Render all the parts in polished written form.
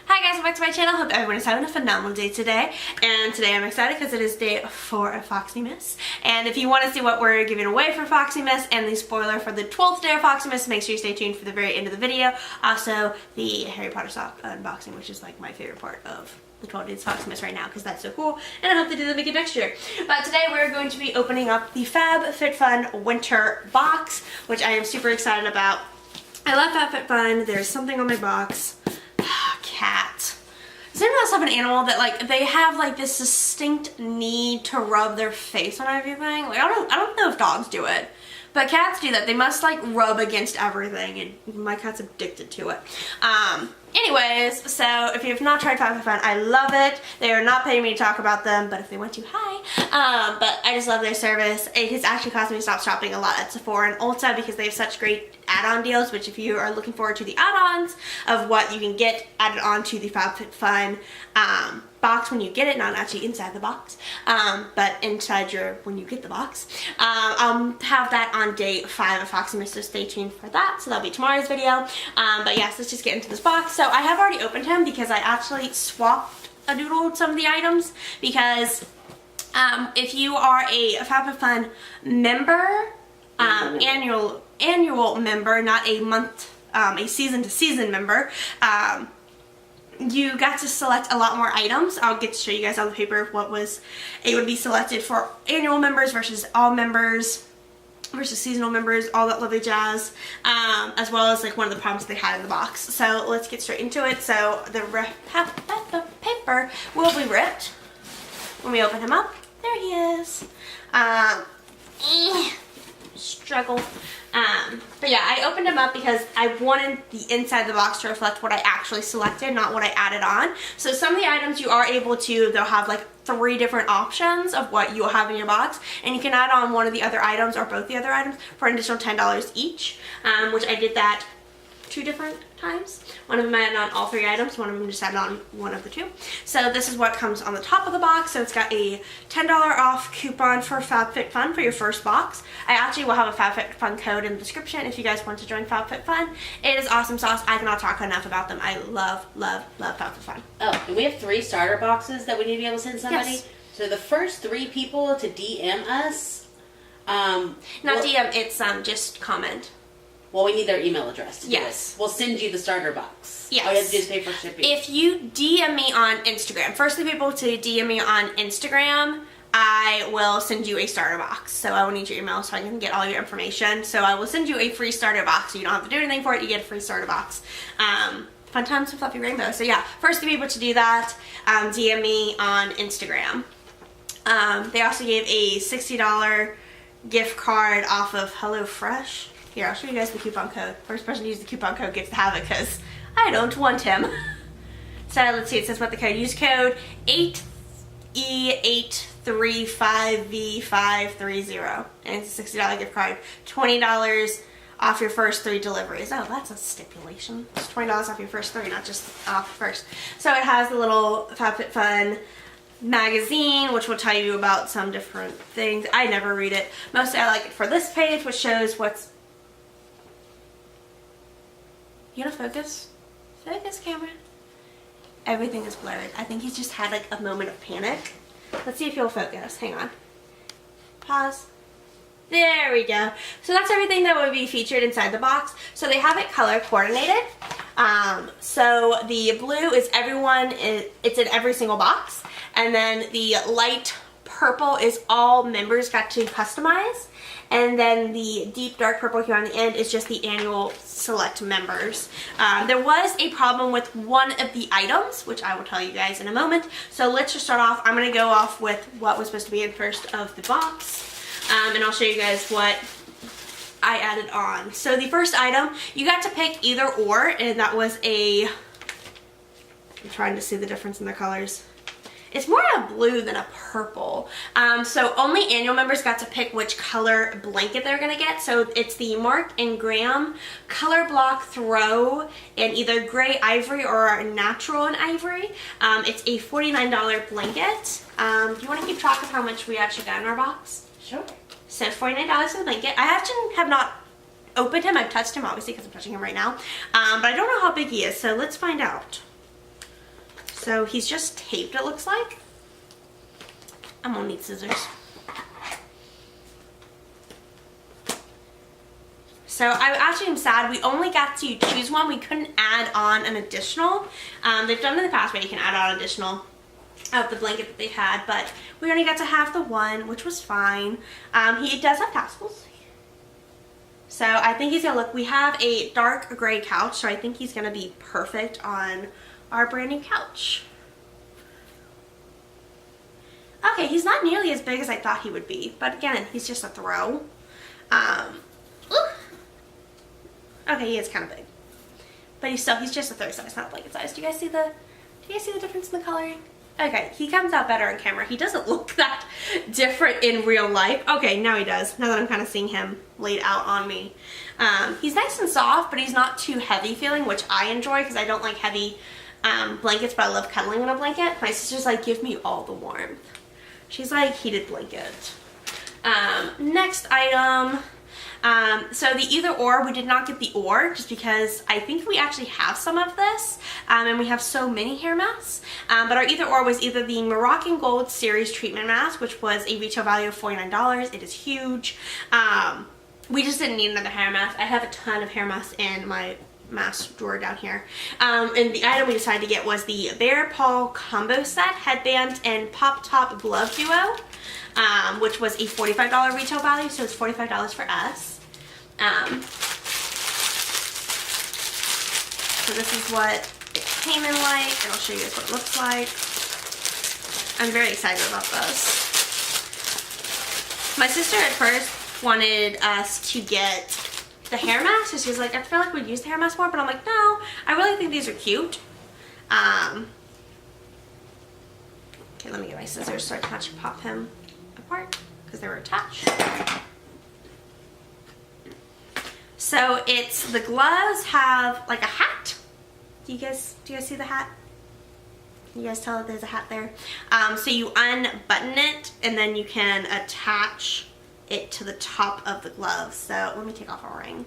Hi guys, welcome back to my channel. Hope everyone is having a phenomenal day today. And today I'm excited because it is day 4 of Foxiemas. And if you want to see what we're giving away for Foxiemas and the spoiler for the 12th day of Foxiemas, make sure you stay tuned for the very end of the video. Also, the Harry Potter sock unboxing, which is like my favorite part of the 12 days of Foxiemas right now because that's so cool. And I hope they do them again next year. But today we're going to be opening up the FabFitFun winter box, which I am super excited about. I love FabFitFun. There's something on my box. Cat. Does anyone else have an animal that like they have like this distinct need to rub their face on everything? Like I don't know if dogs do it, but cats do that. They must like rub against everything, and my cat's addicted to it. Anyways, so if you have not tried FabFitFun, I love it. They are not paying me to talk about them, but if they want to, hi. But I just love their service. It has actually caused me to stop shopping a lot at Sephora and Ulta because they have such great add-on deals, which if you are looking forward to the add-ons of what you can get added on to the FabFitFun box when you get it, not actually inside the box, but inside when you get the box. I'll have that on day 5 of Foxiemas, so stay tuned for that. So that'll be tomorrow's video. But yes, let's just get into this box. So I have already opened him because I actually swapped a doodle with some of the items because if you are a FabFitFun member, annual member, not a month, a season to season member, you got to select a lot more items. I'll get to show you guys on the paper what it would be selected for annual members versus all members versus seasonal members, all that lovely jazz, as well as like one of the problems they had in the box. So let's get straight into it. So the paper will be ripped when we open him up. There he is. Struggle. But yeah, I opened them up because I wanted the inside of the box to reflect what I actually selected, not what I added on. So some of the items you are able to, they'll have like 3 different options of what you'll have in your box, and you can add on one of the other items or both the other items for an additional $10 each, which I did that 2 different times. One of them I added on all 3 items, one of them just added on one of the 2. So this is what comes on the top of the box. So it's got a $10 off coupon for FabFitFun for your first box. I actually will have a FabFitFun code in the description if you guys want to join FabFitFun. It is awesome sauce. I cannot talk enough about them. I love, love, love FabFitFun. Oh, and we have 3 starter boxes that we need to be able to send somebody. Yes. So the first 3 people to DM us. Not DM, it's just comment. Well, we need their email address to do Yes. it. We'll send you the starter box. Yes. All you have to do is pay for shipping. If you DM me on Instagram, first 3 people to DM me on Instagram, I will send you a starter box. So I will need your email so I can get all your information. So I will send you a free starter box. So you don't have to do anything for it. You get a free starter box. Fun times with Fluffy Rainbow. So yeah, first 3 people to do that, DM me on Instagram. They also gave a $60 gift card off of HelloFresh. Here, I'll show you guys the coupon code. First person to use the coupon code gets to have it because I don't want him. So let's see, it says what the code. Use code 8E835V530. And it's a $60 gift card. $20 off your first 3 deliveries. Oh, that's a stipulation. It's $20 off your first 3, not just off first. So it has the little FabFitFun magazine, which will tell you about some different things. I never read it. Mostly I like it for this page, which shows what's... You gonna focus? Focus, Cameron. Everything is blurred. I think he's just had like a moment of panic. Let's see if he'll focus. Hang on. Pause. There we go. So that's everything that would be featured inside the box. So they have it color coordinated. So the blue is it's in every single box. And then the light purple is all members got to customize. And then the deep dark purple here on the end is just the annual select members. There was a problem with one of the items, which I will tell you guys in a moment. So let's just start off. I'm going to go off with what was supposed to be in first of the box. And I'll show you guys what I added on. So the first item, you got to pick either or, and that was I'm trying to see the difference in the colors. It's more a blue than a purple. So only annual members got to pick which color blanket they're gonna get. So it's the Mark and Graham Color Block Throw in either gray ivory or natural and ivory. It's a $49 blanket. Do you wanna keep track of how much we actually got in our box? Sure. So $49 for the blanket. I actually have not opened him. I've touched him obviously because I'm touching him right now. But I don't know how big he is, so let's find out. So he's just taped, it looks like. I'm gonna need scissors. So I actually am sad we only got to choose one. We couldn't add on an additional. They've done in the past where you can add on additional of the blanket that they've had, but we only got to have the one, which was fine. He does have tassels. So I think he's gonna look, we have a dark gray couch, so I think he's gonna be perfect on our brand new couch. Okay, he's not nearly as big as I thought he would be, but again, he's just a throw. Okay, he is kind of big, but he's just a throw size, not a blanket size. Do you guys see the difference in the coloring? Okay, he comes out better on camera. He doesn't look that different in real life. Okay, now he does, now that I'm kind of seeing him laid out on me. He's nice and soft, but he's not too heavy feeling, which I enjoy because I don't like heavy blankets, but I love cuddling in a blanket. My sister's like, give me all the warmth. She's like, heated blanket. Next item. So the either or, we did not get the or just because I think we actually have some of this and we have so many hair masks. But our either or was either the Moroccan Gold Series Treatment Mask, which was a retail value of $49. It is huge. We just didn't need another hair mask. I have a ton of hair masks in my mask drawer down here. And the item we decided to get was the Bear Paw Combo Set Headband and Pop Top Glove Duo, which was a $45 retail value, so it's $45 for us. So this is what it came in like, and I'll show you guys what it looks like. I'm very excited about this. My sister at first wanted us to get the hair mask, so she was like, I feel like we'd use the hair mask more, but I'm like, no, I really think these are cute. Okay, let me get my scissors so I can actually pop him apart because they were attached. So it's, the gloves have like a hat. Do you guys see the hat? Can you guys tell that there's a hat there? So you unbutton it and then you can attach it to the top of the glove. So let me take off a ring.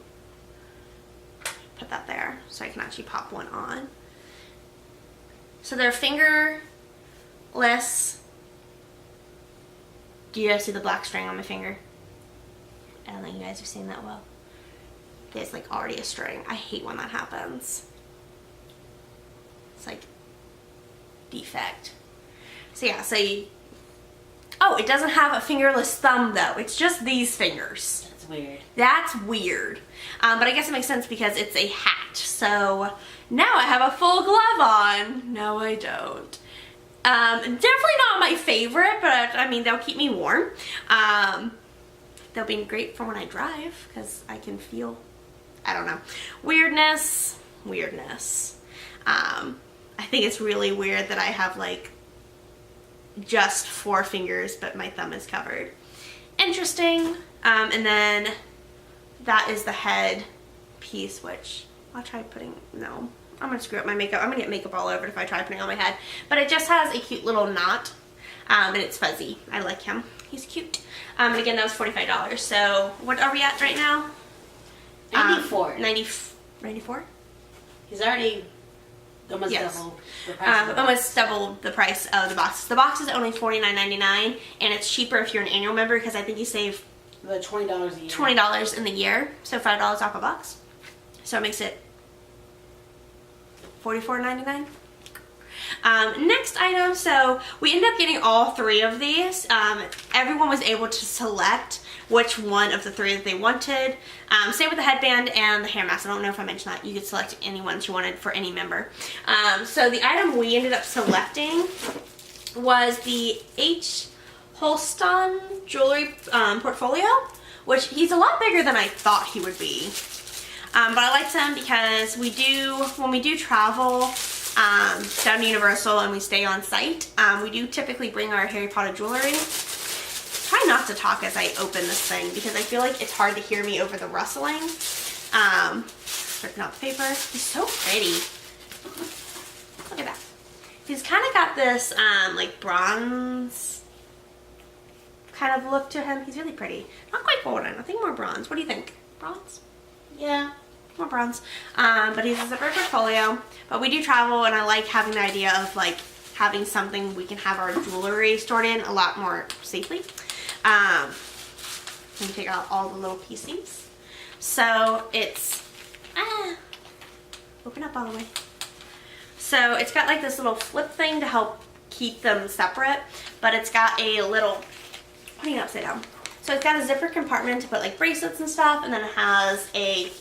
Put that there so I can actually pop one on. So they're fingerless. Do you guys see the black string on my finger? I don't think you guys have seen that well. There's like already a string. I hate when that happens. It's like defect. So yeah, so you, oh, it doesn't have a fingerless thumb though. It's just these fingers. That's weird. That's weird. But I guess it makes sense because it's a hat. So now I have a full glove on. No, I don't. Definitely not my favorite, but I mean, they'll keep me warm. They'll be great for when I drive because I can feel, I don't know, weirdness. I think it's really weird that I have like just 4 fingers, but my thumb is covered. Interesting. And then that is the head piece, which I'll try putting, no, I'm gonna screw up my makeup. I'm gonna get makeup all over it if I try putting it on my head. But it just has a cute little knot, and it's fuzzy. I like him. He's cute. And again, that was $45. So what are we at right now? 94. 94? He's already almost double the price. Almost double the price of the box. The box is only $49.99, and it's cheaper if you're an annual member because I think you save the $20 a year. $20 in the year, so $5 off a box. So it makes it $44.99. Next item, so we ended up getting all 3 of these. Everyone was able to select which one of the 3 that they wanted. Same with the headband and the hair mask. I don't know if I mentioned that. You could select any ones you wanted for any member. So the item we ended up selecting was the H. Holston jewelry portfolio, which he's a lot bigger than I thought he would be. But I liked him because when we do travel down to Universal and we stay on site, we do typically bring our Harry Potter jewelry. Try not to talk as I open this thing because I feel like it's hard to hear me over the rustling. Ripping out the paper. He's so pretty. Look at that. He's kind of got this like bronze kind of look to him. He's really pretty. Not quite golden. I think more bronze. What do you think? Bronze? Yeah. More bronze. But he's a zipper portfolio. But we do travel and I like having the idea of like having something we can have our jewelry stored in a lot more safely. Let me take out all the little pieces. So it's, open up all the way. So it's got like this little flip thing to help keep them separate, but it's got a little, putting it upside down. So it's got a zipper compartment to put like bracelets and stuff, and then it has a,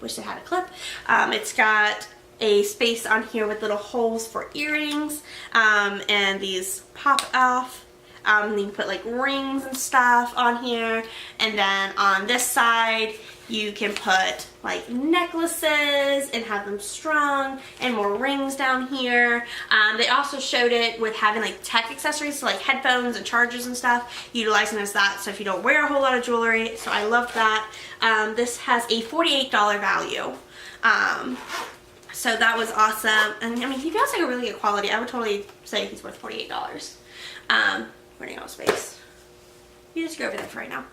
wish it had a clip. It's got a space on here with little holes for earrings, and these pop off. You can put like rings and stuff on here, and then on this side you can put like necklaces and have them strung, and more rings down here. They also showed it with having like tech accessories, so like headphones and chargers and stuff, utilizing as that, so if you don't wear a whole lot of jewelry. So I love that. This has a $48 value. So that was awesome, and I mean, he feels like a really good quality. I would totally say he's worth $48. Running out of space. You just go over there for right now.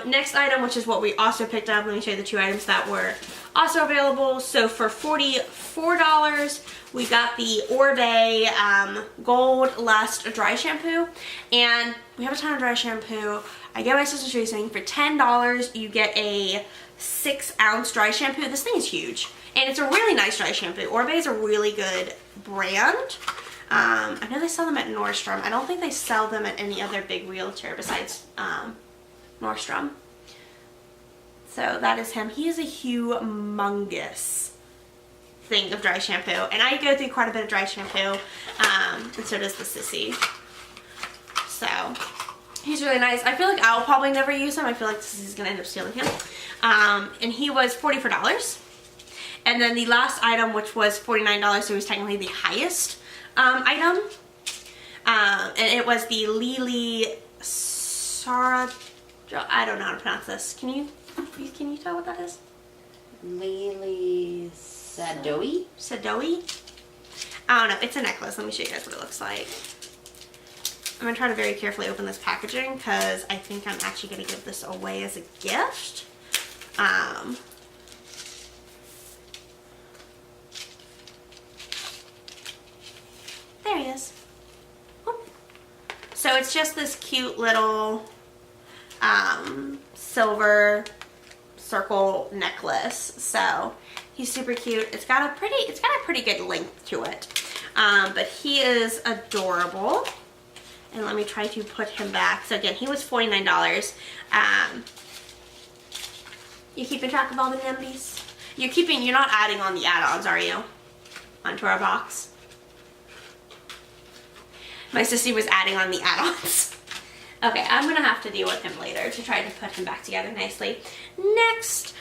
Next item, which is what we also picked up. Let me show you the two items that were also available. So for $44, we got the Orbe Gold Lust Dry Shampoo. And we have a ton of dry shampoo. I get my sister's reasoning. For $10, you get a 6-ounce dry shampoo. This thing is huge. And it's a really nice dry shampoo. Orbe is a really good brand. I know they sell them at Nordstrom. I don't think they sell them at any other big realtor besides Nordstrom. So that is him. He is a humongous thing of dry shampoo. And I go through quite a bit of dry shampoo. And so does the sissy. So he's really nice. I feel like I'll probably never use him. I feel like the sissy's going to end up stealing him. And he was $44. And then the last item, which was $49, so it was technically the highest item, and it was the Lily Sara, I don't know how to pronounce this. Can you tell what that is? Lily Sadoi? Sadoi? I don't know. It's a necklace. Let me show you guys what it looks like. I'm going to try to very carefully open this packaging because I think I'm actually going to give this away as a gift. There he is. Whoop. So it's just this cute little silver circle necklace. So he's super cute. It's got a pretty good length to it. But he is adorable. And let me try to put him back. So again, he was $49. You keeping track of all the NIMBYs? You're not adding on the add-ons, are you? Onto our box? My sister was adding on the add-ons. Okay, I'm gonna have to deal with him later to try to put him back together nicely. Next,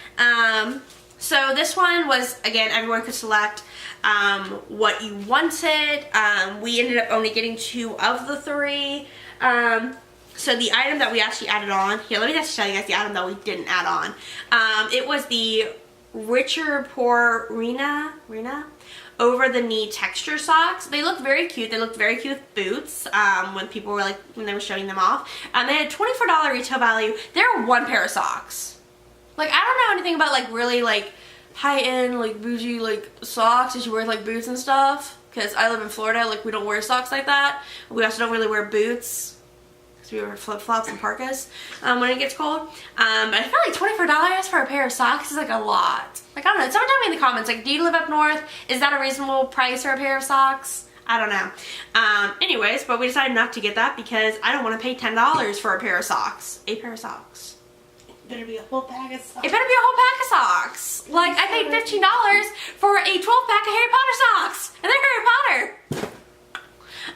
so this one was, again, everyone could select what you wanted. We ended up only getting 2 of the 3. So the item that we actually added on, here, let me just tell you guys the item that we didn't add on. It was the Richer Porina over the knee texture socks. They looked very cute. They looked very cute with boots when people were like, when they were showing them off. They had $24 retail value. They're 1 pair of socks. Like, I don't know anything about like really like high-end like bougie like socks that you wear with like boots and stuff, because I live in Florida. Like, we don't wear socks like that. We also don't really wear boots because we wear flip-flops and parkas when it gets cold. But I feel like $24 for a pair of socks is like a lot. Like, I don't know. Someone tell me in the comments, like, do you live up north? Is that a reasonable price for a pair of socks? I don't know. Anyways, but we decided not to get that because I don't want to pay $10 for a pair of socks. A pair of socks. It better be a whole pack of socks. It better be a whole pack of socks. Like, I paid $15 for a 12-pack of Harry Potter socks. And they're Harry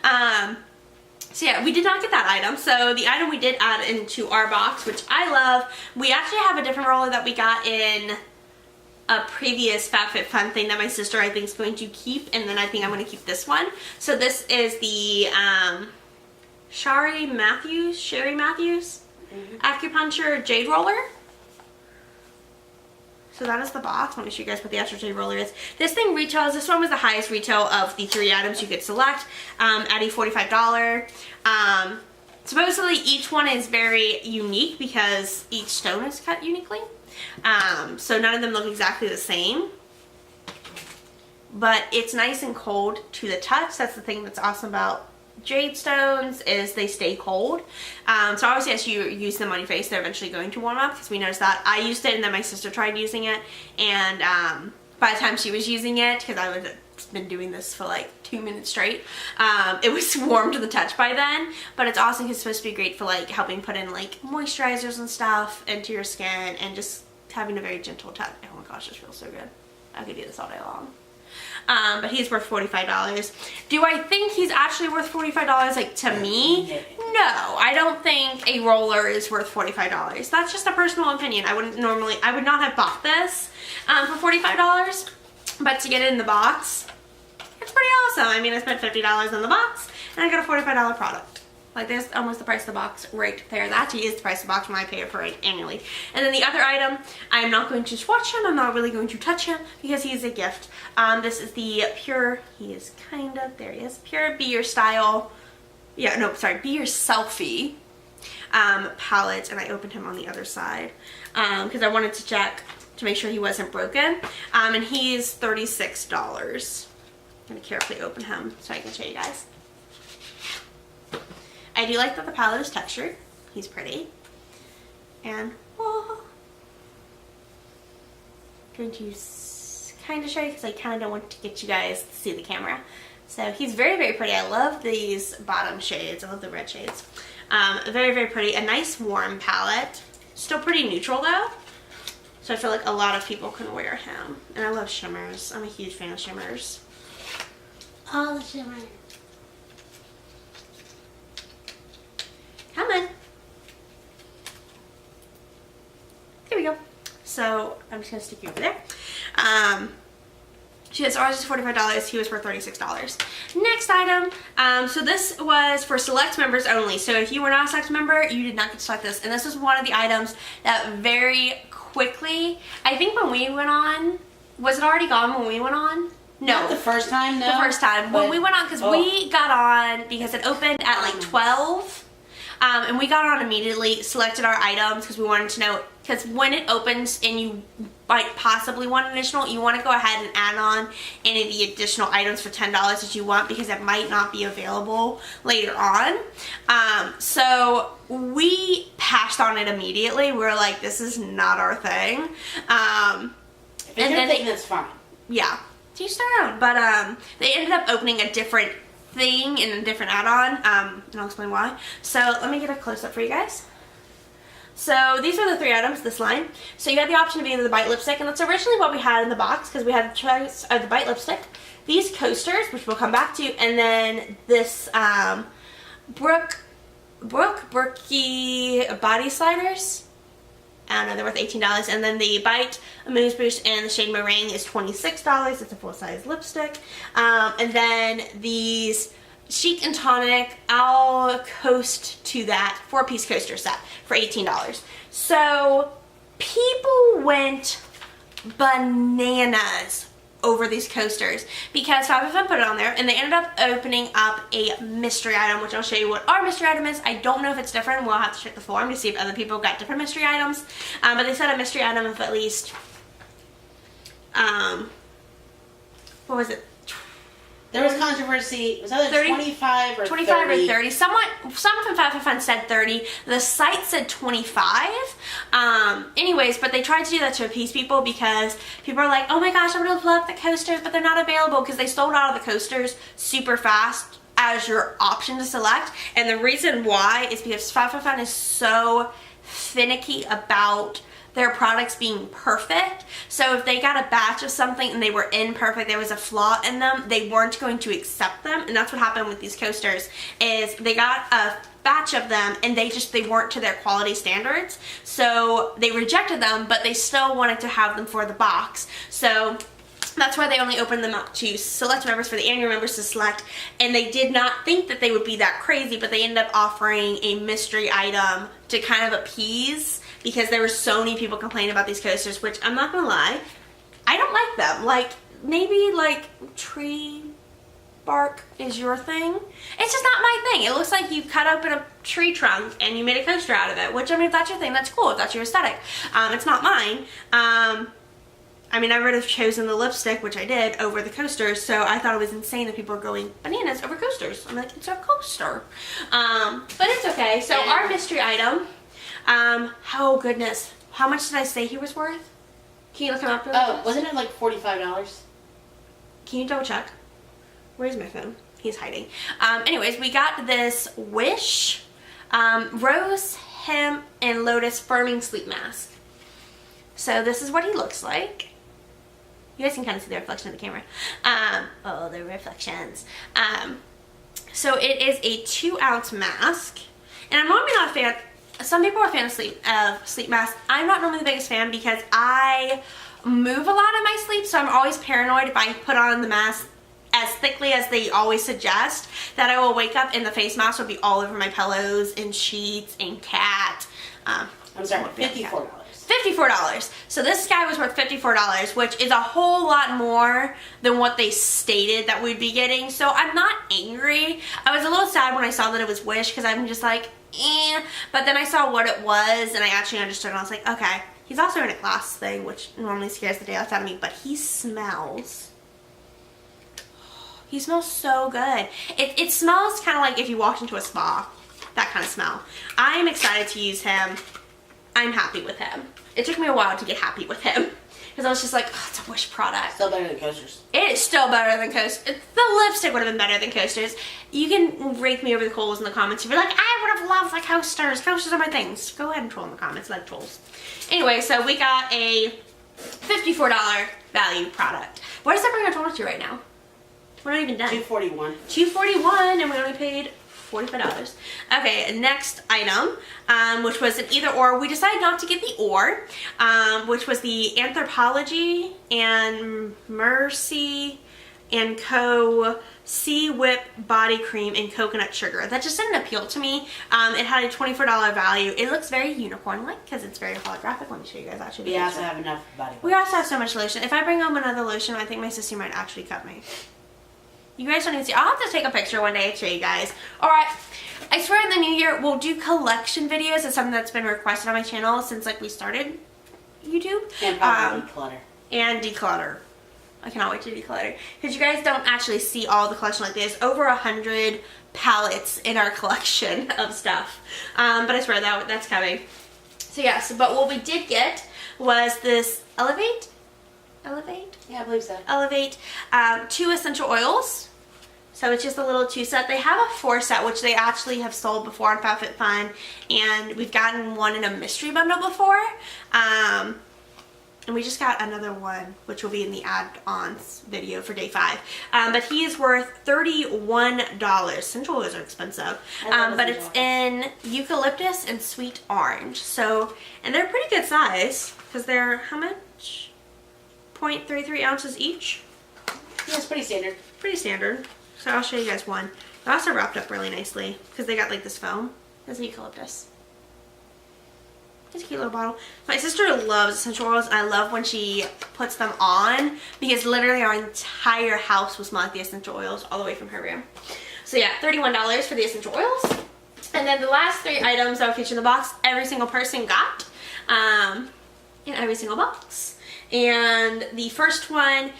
Potter. So yeah, we did not get that item. So the item we did add into our box, which I love, we actually have a different roller that we got in a previous FabFitFun thing that my sister, I think, is going to keep, and then I think I'm going to keep this one. So this is the Sherry Matthews Acupuncture Jade Roller. So that is the box. Let me show you guys what the actual jade roller is. This thing retails, this one was the highest retail of the 3 items you could select at a $45. Supposedly each one is very unique because each stone is cut uniquely. So none of them look exactly the same. but it's nice and cold to the touch. That's the thing that's awesome about jade stones, is they stay cold. So obviously as you use them on your face, they're eventually going to warm up, because we noticed that. I used it and then my sister tried using it, and by the time she was using it, because I would been doing this for like 2 minutes straight, it was warm to the touch by then. But it's awesome because it's supposed to be great for like helping put in like moisturizers and stuff into your skin, and just having a very gentle touch. Oh my gosh, this feels so good. I could do this all day long. But he's worth $45. Do I think he's actually worth $45, like, to me? No, I don't think a roller is worth $45. That's just a personal opinion. I would not have bought this for $45, but to get it in the box, it's pretty awesome. I mean, I spent $50 on the box, and I got a $45 product. Like, there's almost the price of the box right there. That actually is the price of the box when I pay for it annually. And then the other item, I'm not going to swatch him. I'm not really going to touch him because he's a gift. This is the Pure, he is kind of, there he is, Pure Be Your Style, yeah, no, sorry, Be Your Selfie palette. And I opened him on the other side because I wanted to check to make sure he wasn't broken. And he's $36. I'm going to carefully open him so I can show you guys. I do like that the palette is textured. He's pretty. And, oh, I'm going to kind of show you because I kind of don't want to get you guys to see the camera. So he's very, very pretty. I love these bottom shades. I love the red shades. Very, very pretty. A nice warm palette. Still pretty neutral though. So I feel like a lot of people can wear him. And I love shimmers. I'm a huge fan of shimmers. All the shimmers. Come on. There we go. So I'm just gonna stick you over there. She has ours is $45. He was for $36. Next item. So this was for select members only. So if you were not a select member, you did not get to select this. And this was one of the items that very quickly, I think when we went on, was it already gone when we went on? No. Not the first time, no. The first time. When we went on, because we got on, because it opened at like 12. And we got on immediately, selected our items because we wanted to know, because when it opens and you might possibly want an additional, you want to go ahead and add on any of the additional items for $10 that you want, because it might not be available later on. So we passed on it immediately. We were like, this is not our thing. If it's your thing, that's fine. Yeah, teach their own. But they ended up opening a different thing in a different add-on, and I'll explain why. So let me get a close-up for you guys. So these are the 3 items, this line. So you had the option of either the Bite lipstick, and that's originally what we had in the box, because we had the choice of the Bite lipstick, these coasters, which we'll come back to, and then this Brookie body sliders. I don't know, they're worth $18. And then the Bite Amuse Boost and the shade Meringue is $26. It's a full-size lipstick. And then these Chic and Tonic, I'll coast to that 4-piece coaster set for $18. So people went bananas over these coasters because FabFitFun put it on there, and they ended up opening up a mystery item, which I'll show you what our mystery item is. I don't know if it's different. We'll have to check the forum to see if other people got different mystery items. But they said a mystery item of at least, what was it? There was controversy. Was that 25 or 25 30? or 30. Some from FabFitFun said 30. The site said 25. Anyways, but they tried to do that to appease people because people are like, oh my gosh, I would have loved the coasters, but they're not available because they sold out of the coasters super fast as your option to select. And the reason why is because FabFitFun is so finicky about their products being perfect. So if they got a batch of something and they were imperfect, there was a flaw in them, they weren't going to accept them. And that's what happened with these coasters, is they got a batch of them and they weren't to their quality standards. So they rejected them, but they still wanted to have them for the box. So that's why they only opened them up to select members, for the annual members to select, and they did not think that they would be that crazy, but they ended up offering a mystery item to kind of appease, because there were so many people complaining about these coasters, which I'm not gonna lie, I don't like them. Like, maybe like tree bark is your thing. It's just not my thing. It looks like you cut open a tree trunk and you made a coaster out of it, which, I mean, if that's your thing, that's cool. If that's your aesthetic. It's not mine. I I mean, I would have chosen the lipstick, which I did, over the coasters, so I thought it was insane that people were going bananas over coasters. I'm like, it's a coaster. But it's okay. So our mystery item, oh goodness, how much did I say he was worth? Can you look him up? Oh, wasn't it like $45? Can you double check? Where's my phone? He's hiding. Anyways, we got this Wish Rose, Hemp, and Lotus Firming Sleep Mask. So this is what he looks like. You guys can kind of see the reflection of the camera. Oh, the reflections. So it is a 2-ounce mask. And I'm normally not a fan. Some people are a fan of sleep masks. I'm not normally the biggest fan because I move a lot in my sleep. So I'm always paranoid if I put on the mask as thickly as they always suggest, that I will wake up and the face mask will be all over my pillows and sheets and cat. I'm sorry, $54. $54. So this guy was worth $54, which is a whole lot more than what they stated that we'd be getting. So I'm not angry. I was a little sad when I saw that it was Wish because I'm just like, eh. But then I saw what it was and I actually understood and I was like, okay. He's also in a glass thing, which normally scares the daylights out of me, but he smells. He smells so good. It smells kind of like if you walked into a spa. That kind of smell. I'm excited to use him. I'm happy with him. It took me a while to get happy with him. Because I was just like, oh, it's a Wish product. Still better than coasters. It is still better than coasters. The lipstick would have been better than coasters. You can rake me over the coals in the comments if you're like, I would have loved the coasters. Coasters are my things. Go ahead and troll in the comments. I like trolls. Anyway, so we got a $54 value product. What does that bring our total to right now? We're not even done. $241. $241, and we only paid $45. Okay, next item, which was an either or. We decided not to get the or, which was the Anthropology and Mercy and Co. Sea Whip Body Cream and Coconut Sugar. That just didn't appeal to me. It had a $24 value. It looks very unicorn-like because it's very holographic. Let me show you guys actually. We also have enough body wash. We also have so much lotion. If I bring home another lotion, I think my sister might actually cut me. You guys don't even see. I'll have to take a picture one day and show you guys. Alright, I swear in the new year we'll do collection videos. It's something that's been requested on my channel since like we started YouTube. And probably declutter. And declutter. I cannot wait to declutter. Because you guys don't actually see all the collection like this. Over 100 palettes in our collection of stuff. But I swear that's coming. So yes, but what we did get was this Elevate? Yeah, I believe so. Elevate 2 essential oils. So it's just a little 2-set. They have a 4-set, which they actually have sold before on FabFitFun, and we've gotten one in a mystery bundle before. And we just got another one, which will be in the add-ons video for day 5. But he is worth $31. Essential oils are expensive. But it's in eucalyptus and sweet orange. So, and they're pretty good size, because they're how much? 0.33 ounces each. Yeah, it's pretty standard. Pretty standard. So I'll show you guys one. They're also wrapped up really nicely because they got like this foam. It's eucalyptus. It's a cute little bottle. My sister loves essential oils, and I love when she puts them on because literally our entire house will smell like the essential oils all the way from her room. So yeah, $31 for the essential oils. And then the last 3 items that were featured in the box, every single person got in every single box. And the first one,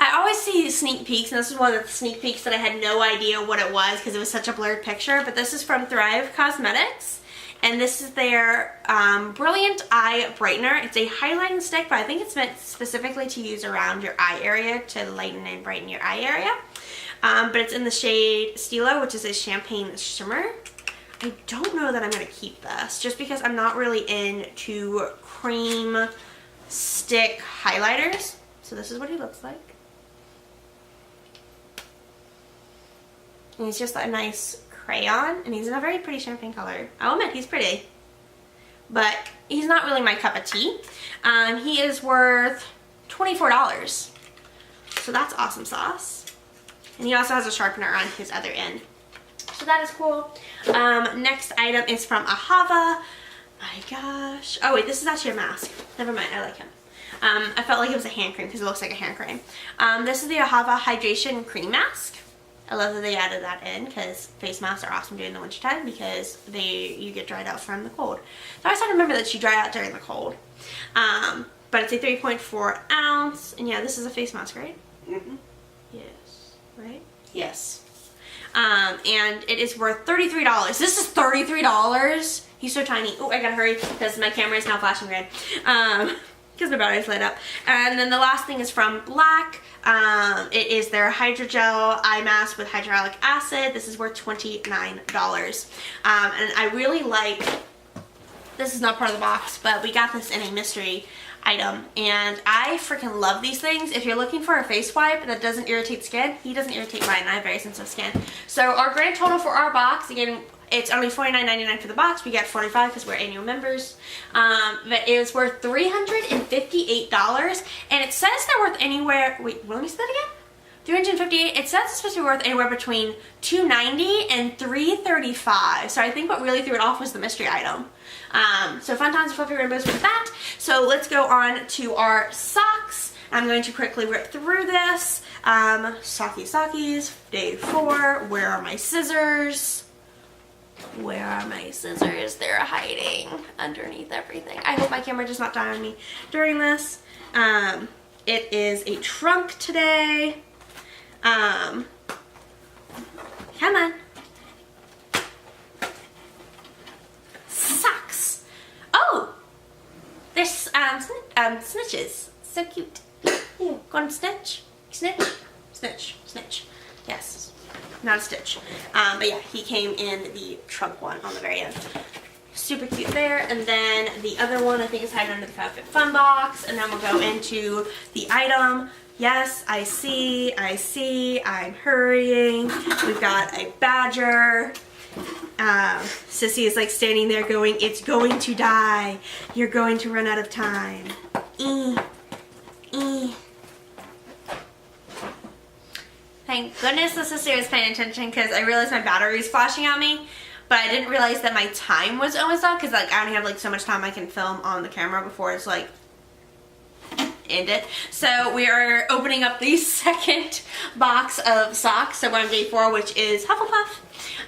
I always see sneak peeks, and this is one of the sneak peeks that I had no idea what it was because it was such a blurred picture, but this is from Thrive Cosmetics, and this is their Brilliant Eye Brightener. It's a highlighting stick, but I think it's meant specifically to use around your eye area to lighten and brighten your eye area. But it's in the shade Stilo, which is a champagne shimmer. I don't know that I'm going to keep this, just because I'm not really into cream stick highlighters. So this is what he looks like. And he's just a nice crayon, and he's in a very pretty champagne color. I'll admit, he's pretty, but he's not really my cup of tea. He is worth $24, so that's awesome sauce. And he also has a sharpener on his other end, so that is cool. Next item is from Ahava. My gosh. Oh wait, this is actually a mask. Never mind, I like him. I felt like it was a hand cream because it looks like a hand cream. This is the Ahava Hydration Cream Mask. I love that they added that in because face masks are awesome during the winter time because you get dried out from the cold. So I always have to remember that you dry out during the cold. but it's a 3.4 ounce. And yeah, this is a face mask, right? Mm-hmm. Yes. Right? Yes. And it is worth $33. This is $33. He's so tiny. Oh, I gotta hurry because my camera is now flashing red. Because my battery's lit up. And then the last thing is from Black. It is their hydrogel eye mask with hyaluronic acid. This is worth $29. And I really like, this is not part of the box, but we got this in a mystery item, and I freaking love these things. If you're looking for a face wipe that doesn't irritate skin, he doesn't irritate mine, and I have very sensitive skin. So our grand total for our box, again, it's only $49.99 for the box. We get $45 because we're annual members. But it was worth $358, and it says they're worth anywhere, wait, let me say that again? $358, it says it's supposed to be worth anywhere between $290 and $335. So I think what really threw it off was the mystery item. So fun times, fluffy rainbows with that. So let's go on to our socks. I'm going to quickly rip through this. Sockies, day 4. Where are my scissors? Where are my scissors? They're hiding underneath everything. I hope my camera does not die on me during this. It is a trunk today. Come on. Socks. Oh, there's snitches. So cute. Go on, snitch, snitch, snitch, snitch. Yes, not a stitch. But yeah, he came in the trunk one on the very end. Super cute there. And then the other one I think is hiding under the FabFitFun box. And then we'll go into the item. Yes, I see, I'm hurrying. We've got a badger. Sissy is like standing there going, it's going to die. You're going to run out of time. Thank goodness the sister was paying attention because I realized my battery is flashing at me. But I didn't realize that my time was almost up because like I only have like so much time I can film on the camera before it's like end it. So we are opening up the second box of socks. So we're on day 4, which is Hufflepuff.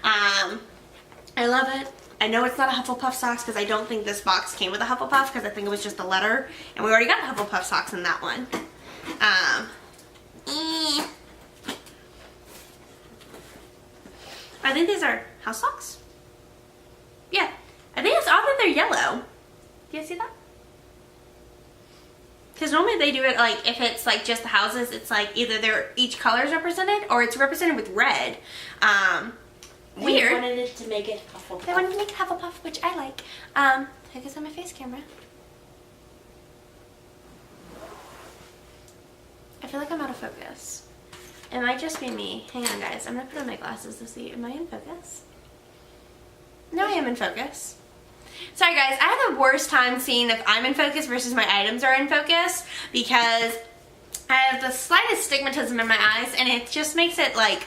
I love it. I know it's not a Hufflepuff socks because I don't think this box came with a Hufflepuff because I think it was just a letter, and we already got the Hufflepuff socks in that one. I think these are house socks. Yeah, I think it's odd that they're yellow. Do you see that? Because normally they do it like, if it's like just the houses, it's like either they're each color is represented or it's represented with red. Weird. They wanted it to make it Hufflepuff. They wanted to make Hufflepuff, which I like. Focus on my face camera. I feel like I'm out of focus. It might just be me. Hang on, guys. I'm gonna put on my glasses to see. Am I in focus? No, I am in focus. Sorry guys, I have the worst time seeing if I'm in focus versus my items are in focus because I have the slightest stigmatism in my eyes, and it just makes it like,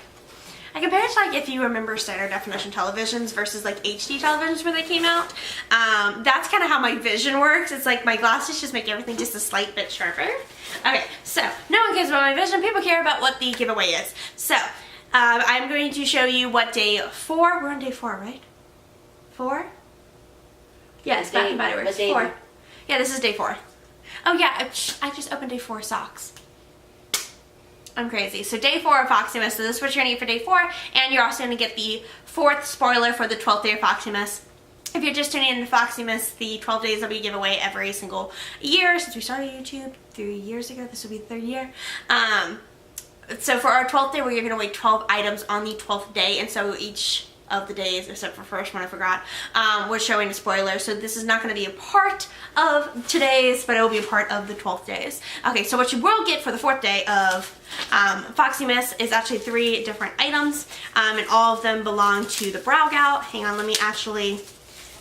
I compare it to like if you remember standard definition televisions versus like HD televisions where they came out. That's kind of how my vision works. It's like my glasses just make everything just a slight bit sharper. Okay, so no one cares about my vision. People care about what the giveaway is. So I'm going to show you what day 4, we're on day 4, right? 4? Yes, Bath and Body Works. 4. Yeah, this is day 4. Oh yeah, I just opened day 4 socks. I'm crazy. So day 4 of Foxiemas. So this is what you're going to get for day 4. And you're also going to get the 4th spoiler for the 12th day of Foxiemas. If you're just tuning into Foxiemas, the 12 days that we give away every single year since we started YouTube 3 years ago. This will be the 3rd year. So for our 12th day, we're giving away 12 items on the 12th day. And so each of the days, except for first one I forgot, we're showing a spoiler. So this is not going to be a part of today's, but it will be a part of the 12th days. Okay, so what you will get for the 4th day of Foxiemas is actually 3 different items, and all of them belong to the Brow Gout. Hang on, let me actually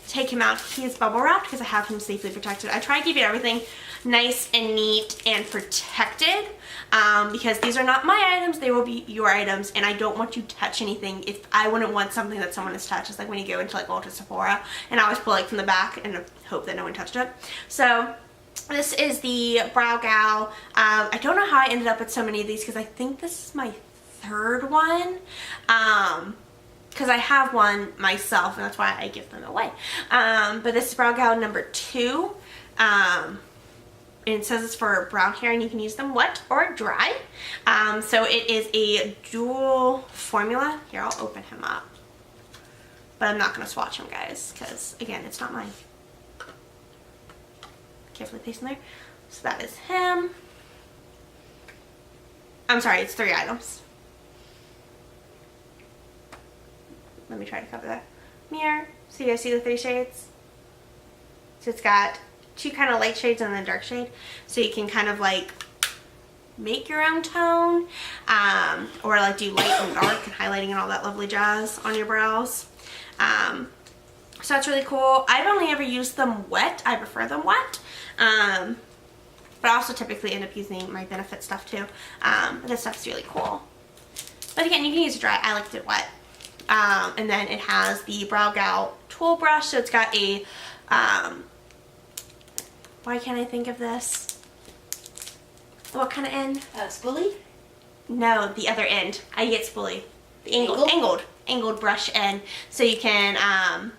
take him out. He is bubble wrapped because I have him safely protected. I try to keep everything nice and neat and protected because these are not my items, they will be your items, and I don't want you to touch anything. If I wouldn't want something that someone has touched. It's like when you go into like Ulta Sephora and I always pull like from the back and hope that no one touched it. So this is the Brow Gout. I don't know how I ended up with so many of these because I think this is my 3rd one. Because I have one myself and that's why I give them away. But this is Brow Gout number 2. it says it's for brown hair, and you can use them wet or dry. So it is a dual formula. Here, I'll open him up. But I'm not going to swatch him, guys, because, again, it's not mine. Carefully place him there. So that is him. I'm sorry, it's 3 items. Let me try to cover that. Mirror. So you guys see the 3 shades? So it's got 2 kind of light shades and then dark shade. So you can kind of like make your own tone, or like do light and dark and highlighting and all that lovely jazz on your brows. So that's really cool. I've only ever used them wet. I prefer them wet. But I also typically end up using my Benefit stuff too. This stuff's really cool. But again, you can use it dry. I liked it wet. And then it has the Brow Gal tool brush. So it's got a, why can't I think of this? What kind of end? Spoolie? No, the other end. I get spoolie. The angled brush end. So you can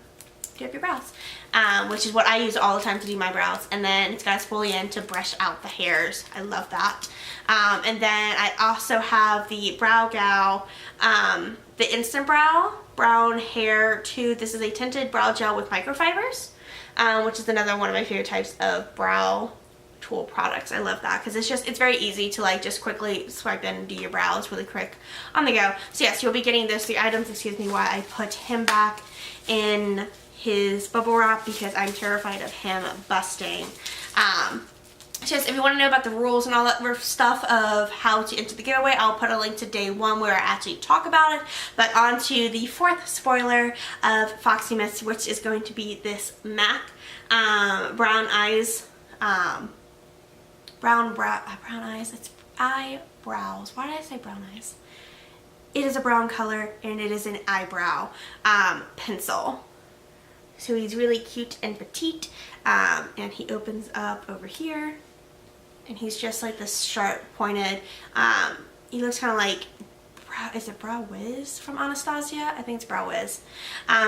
do up your brows. Which is what I use all the time to do my brows. And then it's got a spoolie end to brush out the hairs. I love that. And then I also have the Brow Gal, the Instant Brown Hair 2. This is a tinted brow gel with microfibers, which is another one of my favorite types of brow tool products. I love that because it's very easy to like just quickly swipe in and do your brows really quick on the go. So yes, you'll be getting those 3 items. Excuse me while I put him back in his bubble wrap because I'm terrified of him busting. Just if you want to know about the rules and all that stuff of how to enter the giveaway, I'll put a link to day 1 where I actually talk about it. But on to the 4th spoiler of Foxiemas, which is going to be this MAC brown eyes, brown eyes. It's eyebrows. Why did I say brown eyes? It is a brown color and it is an eyebrow pencil. So he's really cute and petite, and he opens up over here, and he's just like this sharp pointed, he looks kind of like, is it Brow Wiz from Anastasia? I think it's Brow Wiz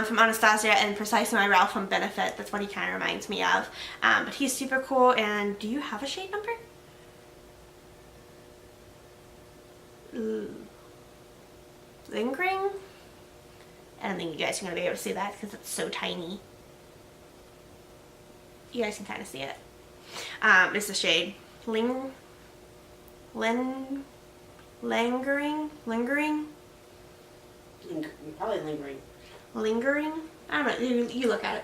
from Anastasia, and Precisely My Brow from Benefit. That's what he kind of reminds me of. But he's super cool, and do you have a shade number? Ooh. Lingering? I don't think you guys are going to be able to see that because it's so tiny. You guys can kind of see it. It's the shade Lingering? Probably lingering. Lingering? I don't know. You look at it.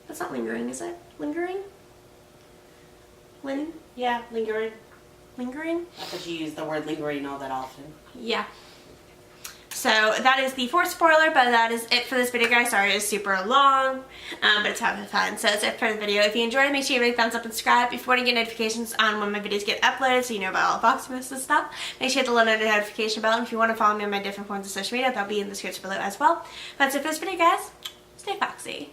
That's not lingering, is it? Lingering? Yeah, lingering. Lingering? I thought you use the word lingering all that often. Yeah. So that is the 4th spoiler, but that is it for this video, guys. Sorry it's super long, but it's having fun. So that's it for the video. If you enjoyed it, make sure you give it a thumbs up and subscribe. If you want to get notifications on when my videos get uploaded so you know about all Foxiemas and stuff, make sure you hit the little notification bell. And if you want to follow me on my different forms of social media, that'll be in the description below as well. That's it for this video, guys. Stay foxy.